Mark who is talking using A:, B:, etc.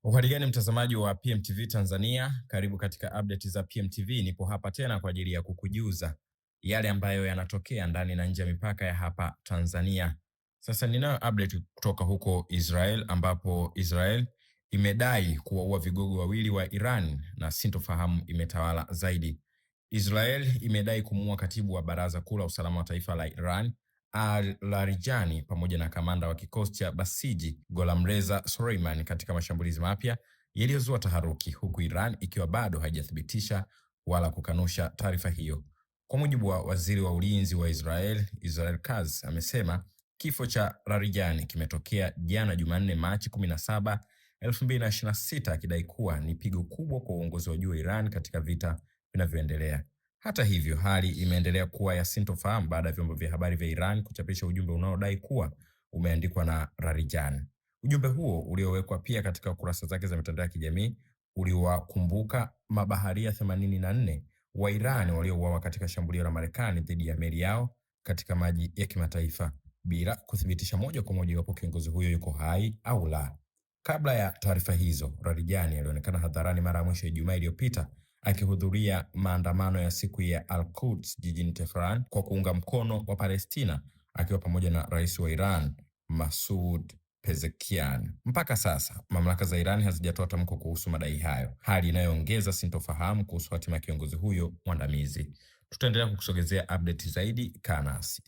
A: Uhali gani mtazamaji wa PMTV Tanzania, karibu katika update za PMTV. Nipo hapa tena kwa ajili ya kukujuza yale ambayo yanatokea ndani na nje ya mipaka ya hapa Tanzania. Sasa ninayo update kutoka huko Israel, ambapo Israel imedai kuwaua vigogo wawili wa Iran na sintofahamu imetawala zaidi. Israel imedai kumuua katibu wa Baraza Kuu la Usalama wa Taifa la Iran Al-Larijani pamoja na kamanda wa kikosi cha Basiji Gholamreza Soleimani katika mashambulizi mapya yaliyozua taharuki, huku Iran ikiwa bado haijathibitisha wala kukanusha taarifa hiyo. Kwa mujibu wa waziri wa ulinzi wa Israel Katz amesema kifo cha Larijani kimetokea jana Jumanne Machi 17, 2026, akidai kuwa ni pigo kubwa kwa uongozi wa juu wa Iran katika vita vinavyoendelea. Hata hivyo, hali imeendelea kuwa ya sintofahamu baada ya vyombo vya habari vya Iran kuchapisha ujumbe unaodai kuwa umeandikwa na Larijani. Ujumbe huo uliowekwa pia katika kurasa zake za mitandao ya kijamii uliwakumbuka mabaharia 84 wa Iran waliouawa katika shambulio la Marekani dhidi ya meli yao katika maji ya kimataifa, bila kuthibitisha moja kwa moja iwapo kiongozi huyo yuko hai au la. Kabla ya taarifa hizo, Larijani alionekana hadharani mara ya mwisho Ijumaa iliyopita akihudhuria maandamano ya siku ya Al-Quds jijini Tehran kwa kuunga mkono wa Palestina, akiwa pamoja na rais wa Iran Masoud Pezeshkian. Mpaka sasa mamlaka za Iran hazijatoa tamko kuhusu madai hayo, hali inayoongeza sintofahamu kuhusu hatima ya kiongozi huyo mwandamizi. Tutaendelea kukusogezea update zaidi, kaa nasi.